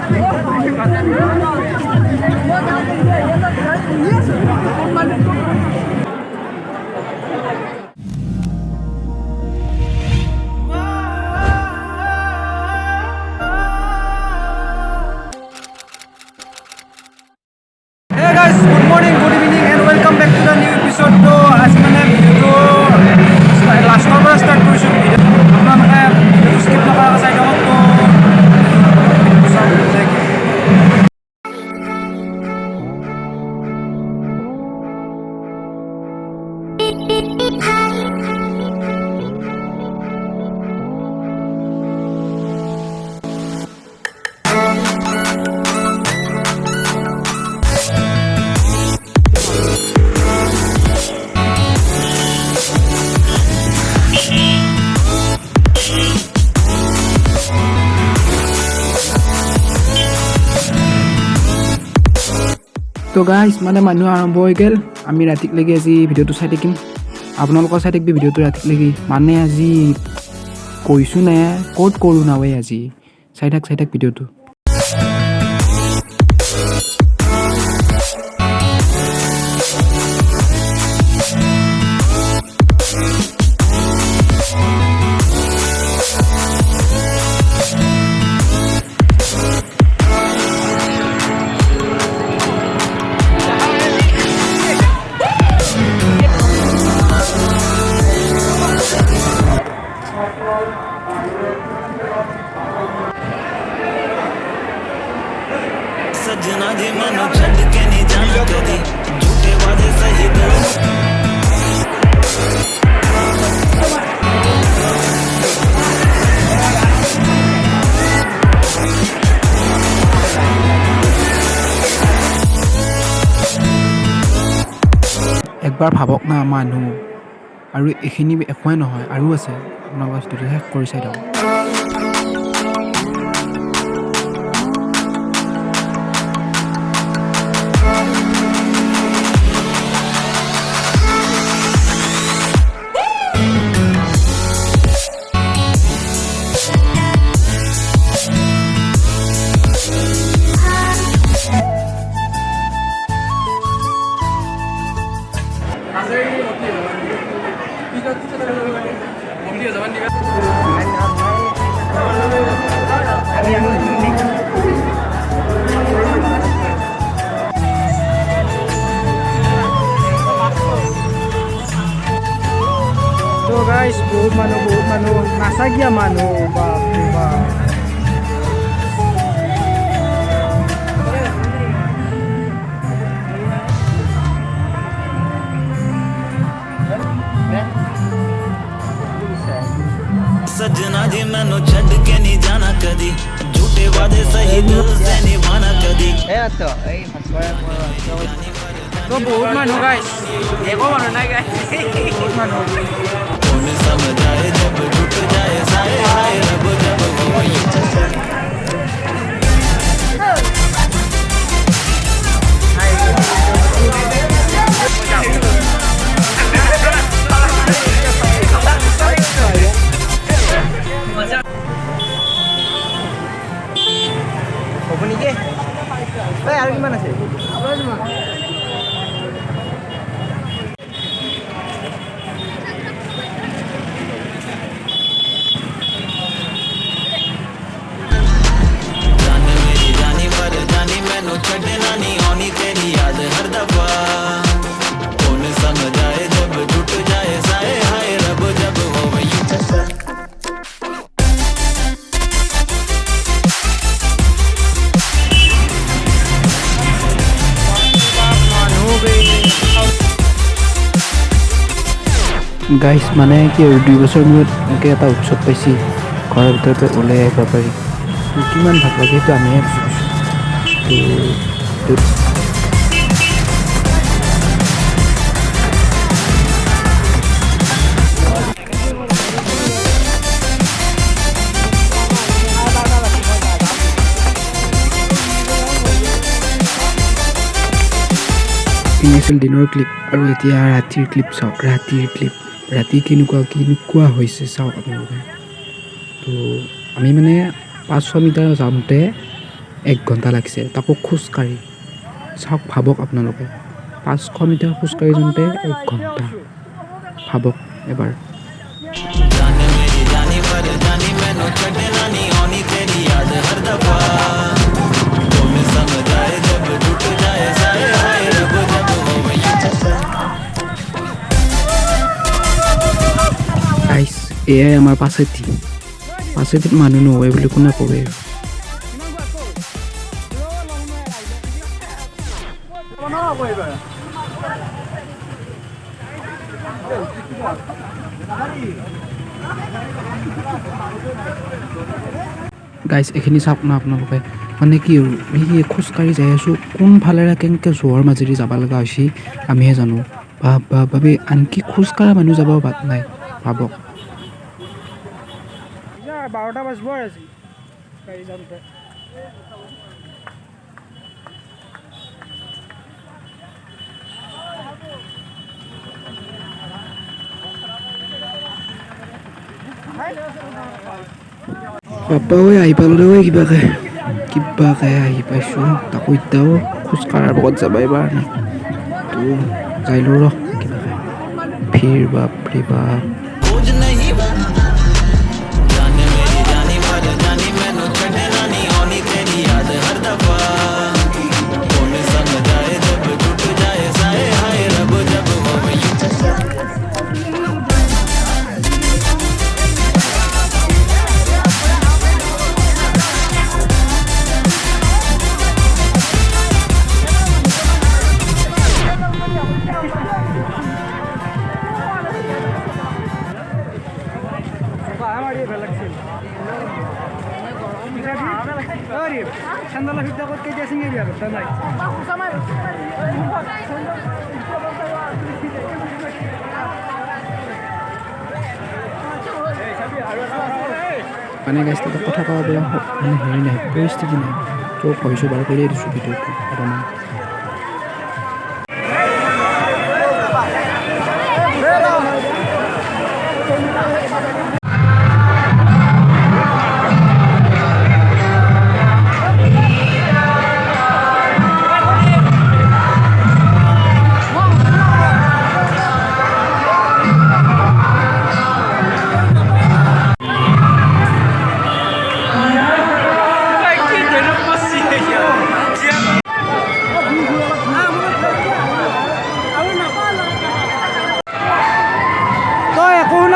Hey guys, good morning, good evening and welcome back to the new episode. तो आज मैंने video last पर start কৰিছো video আপোনালোকে ভিডিওটো স্কিপ নকৰাকৈ চাই থাকক তো চাওক লাগে তো গাইজ মানে মানুহ আৰম্ভ হৈ গ'ল আমি ৰাতিক লাগি আজি ভিডিওটো চাই থাকিম আপোনালোকৰ চাই থাকিবি ভিডিওটো ৰাতিক লাগি মানে আজি কৈছোঁ নে ক'ত কৰোঁ নাৱে আজি চাই থাক ভিডিওটো सजना दी मैनू छड्ड के नहीं जाना कदी झूठे वादे सही दो একবাৰ ভাবক না মানুহ আৰু এইখিনি একোৱে নহয় আৰু আছে আপোনালোকৰ ভিডিওটো শেষ কৰি চাই থাকক তো গাইজ বহুত মানুহ নাচাগীয়া মানুহ বাপৰে বাপ सजना जी मैनू छड्ड के नहीं जाना कदी झूठे वादे सही दिल से निभाना कदी তো বহুত মানুহ গাইজ একো মানুহ নাই গাইজ বহুত মানুহ कौन समझ आए जब टूट जाए साए हाय रब जब हो ये আৰু কিমান আছে छड्डना नहीं आनी तेरी याद हर दफा कौन समझ आए जब टूट जाए साए हाय रब जब हो वही গাইজ মানে কি আৰু 2 বছৰ মূৰত এনেকৈ এটা উৎসৱ পাইছি ঘৰৰ ভিতৰতে ওলাই আহিব পাৰি কিমান ভাল লাগে সেইটো আমিহে বুজি পাইছোঁ আছিল দিনৰ ক্লিপ আৰু এতিয়া ৰাতিৰ ক্লিপ চাওক ৰাতি কেনেকুৱা হৈছে চাওক আপোনালোকে তো আমি মানে 5-6 মিটাৰ যাওঁতে 1 ঘণ্টা লাগিছে তাকো খোজকাঢ়ি চাওক ভাবক আপোনালোকে 500 মিটাৰ খোজকাঢ়ি যাওঁতে 1 ঘণ্টা ভাবক এবাৰ जाने मेरी जानी पर जानी मैनू छड़ना नहीं आनी तेरी याद हर दफा तुम समझ आए जब टूट जाए साए हाय रब जब होवे গাইছ এয়াই আমাৰ পাছেটিত মানুহ নহয় বুলি কোনে ক'বে গাইছ এইখিনি চাওক না আপোনালোকে মানে কি সেই খোজকাঢ়ি যাই আছোঁ কোনফালেৰে কেনেকৈ জোৱাৰ মাজেদি যাব লগা হৈছে আমিহে জানো ভাবি আনকি খোজকাঢ়া মানুহ যাব বাদ নাই ভাবক 12টা বাজিব আজি গাড়ী যাওঁতে পাপা ঐ আহি পালোঁ দে ঐ কিবাকে আহি পাইছোঁ তাকো এতিয়াও খোজকাঢ়াৰ লগত যাবাই পাৰা নাই তো যাই লওঁ ৰ কিবাকে ভিৰ বাপৰে বাপ खोज नहीं जाने मेरी जानी पर जानी मैनू छड़ना नहीं आनी तेरी याद हर दफा तुम समझ आए जब टूट जाए साए हाय रब जब होवे ঠান্ডা লাগি আগত কেতিয়া চিঙি দিয়া নাই মানে গাইছ তাতে কথা কোৱা বেয়া মানে হেৰি নাই পৰিস্থিতি নাই তো ভইচো বাৰু কৰিয়ে দিছোঁ ভিডিঅ'টো অকণমান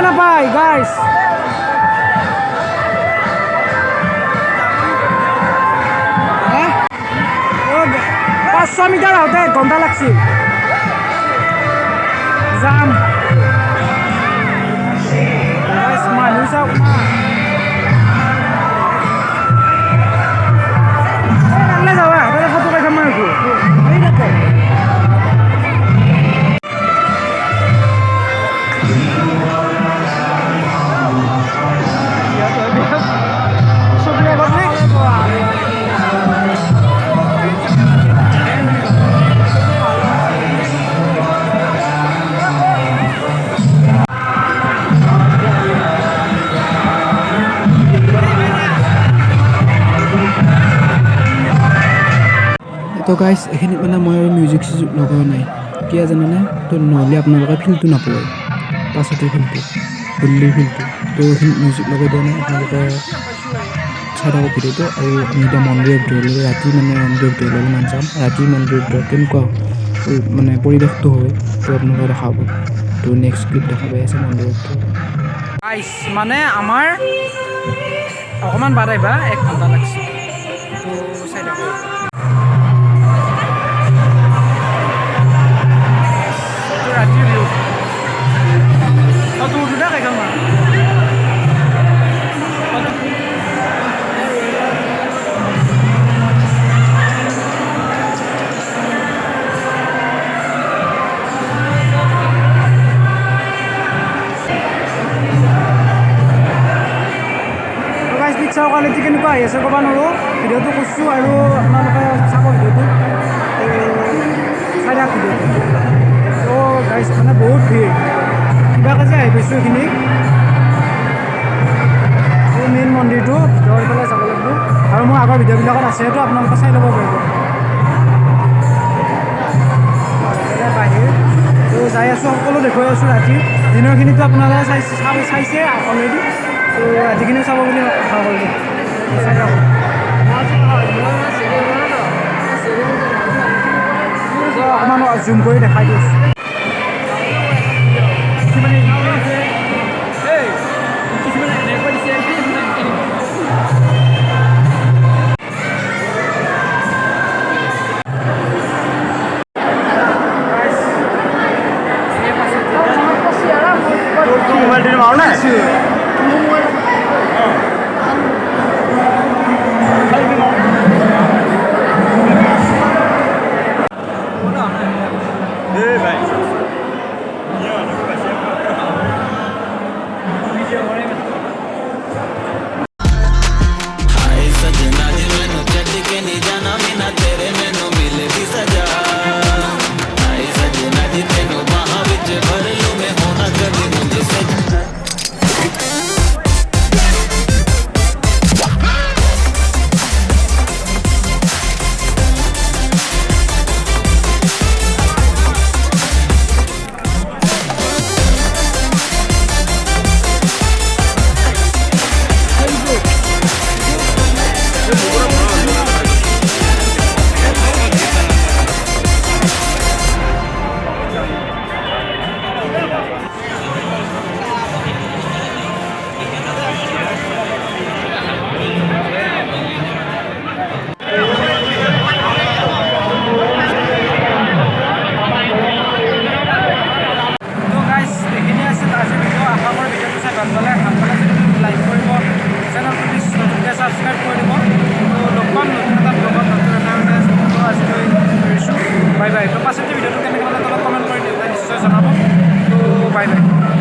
নাপায় গাইস 500 মিটাৰ আহোঁতে 1 ঘণ্টা লাগছিল যাম গাইস মানুহ চাওক না যাবা তাতে ফটো কাঢ়ি মাৰিছো এই দেখো তো গাইছ এইখিনিত মানে মই আৰু মিউজিক চিউজিক লগোৱা নাই কিয় জানেনে তো নহ'লে আপোনালোকে ফিল্ডটো নাপায় পাছতে ফিল্ডটো দিল্লীৰ ফিল্ডটো তো এইখিনিত মিউজিক লগাই দিয়া নাই আপোনালোকে চাই থাকক ভিডিঅ'টো আৰু আমি এতিয়া মন্দিৰৰ ভিতৰলৈ ৰাতি মানে মন্দিৰৰ ভিতৰলৈ অলপমান যাম ৰাতি মন্দিৰৰ ভিতৰত কেনেকুৱা মানে পৰিৱেশটো হয় তো আপোনালোকে দেখাব তো নেক্সট ক্লিপ দেখা পাই আছে মন্দিৰৰ ভিতৰত গাইস মানে আমাৰ অকণমান বাদ আহিবা 1 ঘণ্টা লাগছে তো চাই থাকক ৰাতিৰ ভিউ তোৰ দুটা কেইখন মান পিকচাৰৰ কোৱালিটি কেনেকুৱা আহি আছে ক'ব নোৱাৰোঁ ভিডিঅ'টো কৰিছোঁ আৰু আপোনালোকে চাব ভিডিঅ'টো চাই থাকক ভিডিঅ'টো তো গাইছ মানে বহুত ভিৰ কিবাকৈ যে আহি পাইছোঁ এইখিনি মেইন মন্দিৰটো ভিতৰৰ ফালে যাব লাগিব আৰু মোৰ আগৰ ভিডিঅ'বিলাকত আছে তো আপোনালোকে চাই ল'ব পাৰিব বাহিৰ তো যাই আছোঁ সকলো দেখুৱাই আছোঁ ৰাতি দিনৰখিনিতো আপোনালোকে চাইছে অলৰেডি তো ৰাতিখিনিও চাব বুলি আশা কৰিলোঁ চাই থাকক অকণমান জুম কৰি দেখাই দিছোঁ মোবাইল দিলে মাৰো নাই हाय सजना जी मैनू छड्ड के नहीं जाना बिना तेरे मैनू मिले दी सजा हाय सजना जी तेनू बाहां विच भर लूं मैं होना कभी मुझे सजना লাইক কৰিব চেনেলটো প্লিজ নতুনকৈ ছাবস্ক্ৰাইব কৰি দিব তো লগ পাম নতুন এটা ব্লগত নতুন এটা আজিলৈ কৰিছোঁ বাই বাই তো পাছতে ভিডিঅ'টো কেনেকৈ পালে তলত কমেণ্ট কৰি নিশ্চয় জনাব তো বাই বাই